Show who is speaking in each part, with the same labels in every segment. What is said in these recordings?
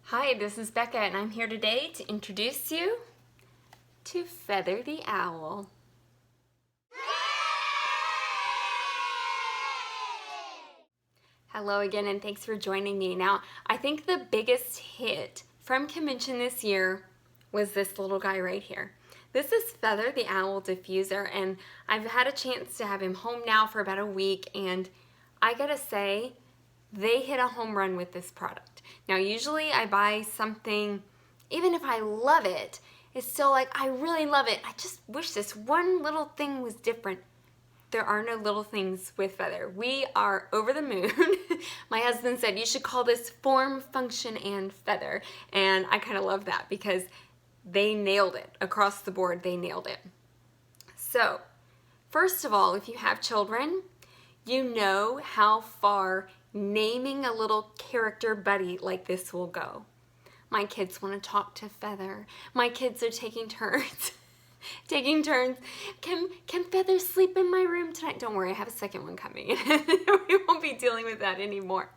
Speaker 1: Hi, this is Becca and I'm here today to introduce you to Feather the Owl. Hello again and thanks for joining me. Now, I think the biggest hit from convention this year was this little guy right here. This is Feather the Owl diffuser, and I've had a chance to have him home now for about a week, and I gotta say, they hit a home run with this product. Now, usually I buy something, even if I love it, it's still like, I really love it. I just wish this one little thing was different. There are no little things with Feather. We are over the moon. My husband said, you should call this Form, Function, and Feather. And I kind of love that because they nailed it. Across the board, they nailed it. So, first of all, if you have children, you know how far naming a little character buddy like this will go. My kids want to talk to Feather. My kids are taking turns. Taking turns. Can Feather sleep in my room tonight? Don't worry, I have a second one coming. We won't be dealing with that anymore.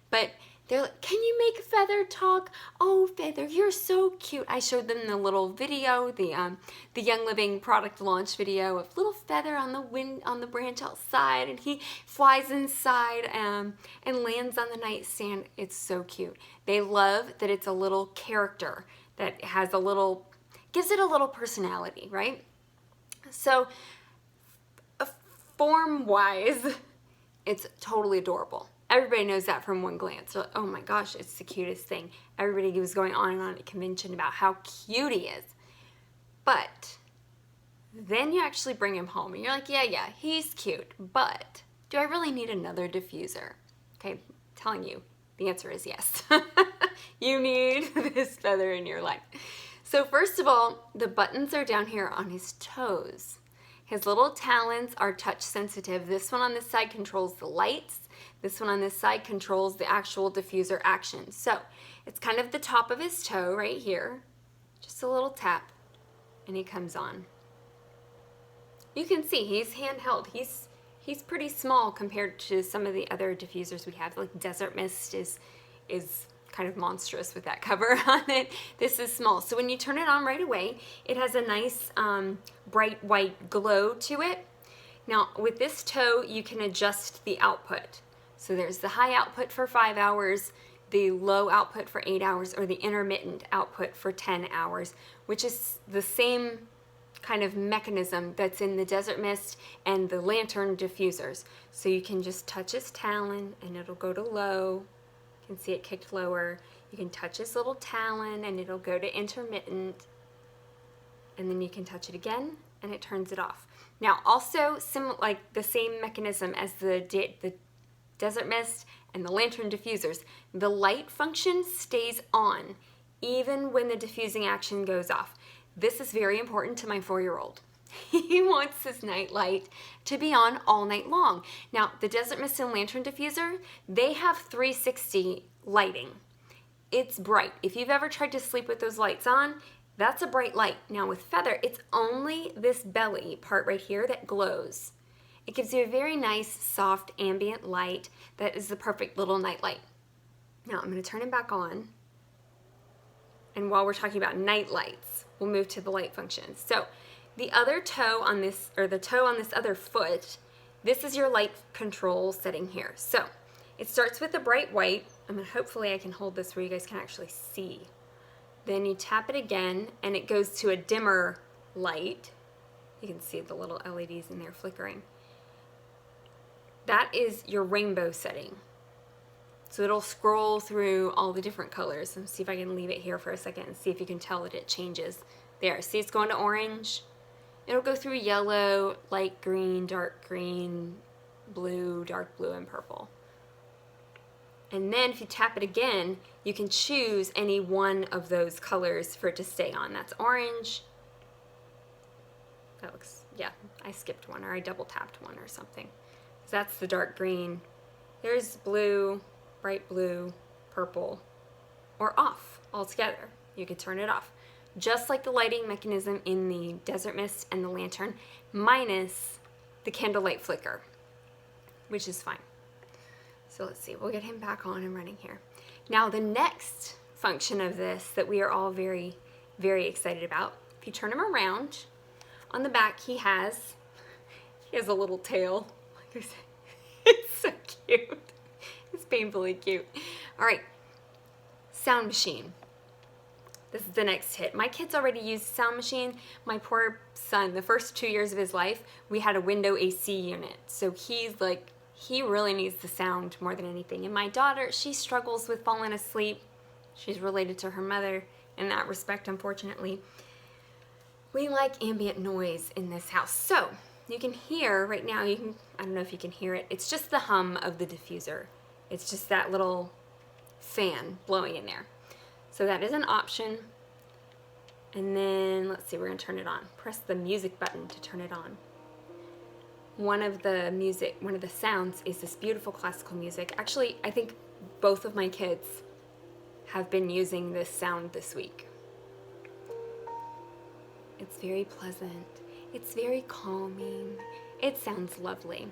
Speaker 1: But they're like, can you make Feather talk? Oh, Feather, you're so cute. I showed them the little video, the Young Living product launch video of little Feather on the branch outside, and he flies inside and lands on the nightstand. It's so cute. They love that it's a little character that has a little, gives it a little personality, right? So, form-wise, it's totally adorable. Everybody knows that from one glance. So, oh my gosh, it's the cutest thing. Everybody was going on and on at convention about how cute he is. But then you actually bring him home and you're like, yeah, he's cute, but do I really need another diffuser? Okay, I'm telling you, the answer is yes. You need this Feather in your life. So first of all, the buttons are down here on his toes. His little talons are touch sensitive. This one on this side controls the lights. This one on this side controls the actual diffuser action. So it's kind of the top of his toe right here. Just a little tap and he comes on. You can see he's handheld. He's pretty small compared to some of the other diffusers we have. Like Desert Mist is kind of monstrous with that cover on it. This is small. So when you turn it on right away, it has a nice bright white glow to it. Now with this toe, you can adjust the output. So there's the high output for 5 hours, the low output for 8 hours, or the intermittent output for 10 hours, which is the same kind of mechanism that's in the Desert Mist and the Lantern diffusers. So you can just touch his talon and it'll go to low. You can see it kicked lower. You can touch his little talon and it'll go to intermittent. And then you can touch it again and it turns it off. Now also, like the same mechanism as the Desert Mist and the Lantern diffusers, the light function stays on even when the diffusing action goes off. This is very important to my 4-year-old. He wants his night light to be on all night long. Now, the Desert Mist and Lantern diffuser, they have 360 lighting. It's bright. If you've ever tried to sleep with those lights on, that's a bright light. Now with Feather, it's only this belly part right here that glows. It gives you a very nice, soft, ambient light that is the perfect little night light. Now I'm going to turn it back on. And while we're talking about night lights, we'll move to the light functions. So the other toe on this, or the toe on this other foot, this is your light control setting here. So it starts with a bright white. Hopefully I can hold this where you guys can actually see. Then you tap it again and it goes to a dimmer light. You can see the little LEDs in there flickering. That is your rainbow setting. So it'll scroll through all the different colors. Let's see if I can leave it here for a second and see if you can tell that it changes. There, see it's going to orange. It'll go through yellow, light green, blue, dark blue, and purple. And then if you tap it again, you can choose any one of those colors for it to stay on. That's orange. That looks, yeah, I skipped one or I double tapped one or something. So that's the dark green. There's blue, bright blue, purple, or off altogether. You can turn it off. Just like the lighting mechanism in the Desert Mist and the Lantern, minus the candlelight flicker, which is fine. So let's see, we'll get him back on and running here. Now the next function of this that we are all very, very excited about. If you turn him around, on the back he has a little tail. Like I said, it's so cute. It's painfully cute. All right, sound machine. This is the next hit. My kids already used sound machine. My poor son, the first 2 years of his life, we had a window AC unit. So he's like, he really needs the sound more than anything. And my daughter, she struggles with falling asleep. She's related to her mother in that respect, unfortunately. We like ambient noise in this house. So you can hear right now, I don't know if you can hear it. It's just the hum of the diffuser. It's just that little fan blowing in there. So that is an option. And then, let's see, we're gonna turn it on. Press the music button to turn it on. One of the sounds is this beautiful classical music. Actually, I think both of my kids have been using this sound this week. It's very pleasant. It's very calming. It sounds lovely.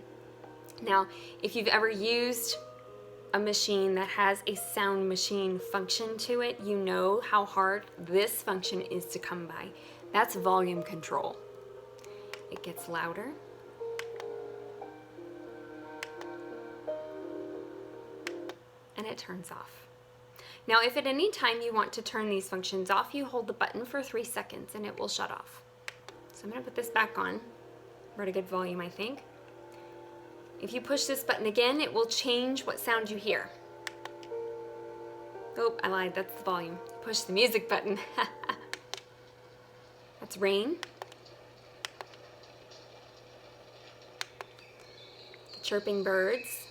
Speaker 1: Now, if you've ever used a machine that has a sound machine function to it, you know how hard this function is to come by. That's volume control. It gets louder. And it turns off. Now, if at any time you want to turn these functions off, you hold the button for 3 seconds and it will shut off. So I'm gonna put this back on. We're at a good volume, I think. If you push this button again, it will change what sound you hear. Oh, I lied, that's the volume. Push the music button. That's rain. The chirping birds.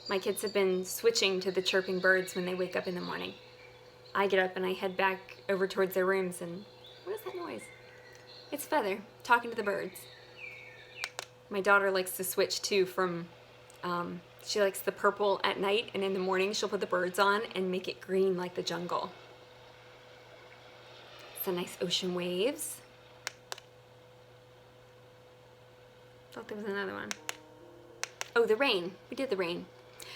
Speaker 1: My kids have been switching to the chirping birds when they wake up in the morning. I get up and I head back over towards their rooms and what is that noise? It's Feather talking to the birds. My daughter likes to switch too from, she likes the purple at night, and in the morning she'll put the birds on and make it green like the jungle. Some nice ocean waves. Thought there was another one. Oh, the rain. We did the rain.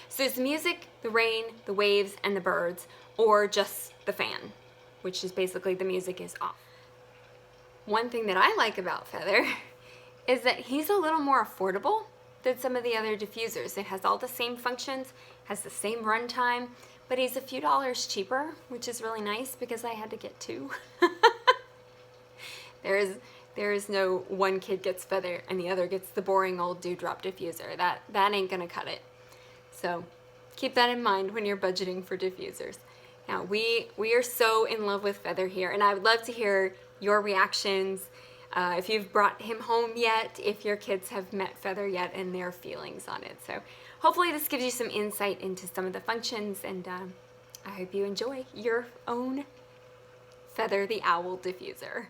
Speaker 1: So there's the music, the rain, the waves, and the birds, or just the fan, which is basically the music is off. One thing that I like about Feather is that he's a little more affordable than some of the other diffusers. It has all the same functions, has the same runtime, but he's a few dollars cheaper, which is really nice because I had to get 2. There is no one kid gets Feather and the other gets the boring old dewdrop diffuser. That ain't gonna cut it. So keep that in mind when you're budgeting for diffusers. Now we are so in love with Feather here, and I would love to hear your reactions. If you've brought him home yet, if your kids have met Feather yet, and their feelings on it. So hopefully this gives you some insight into some of the functions, and I hope you enjoy your own Feather the Owl diffuser.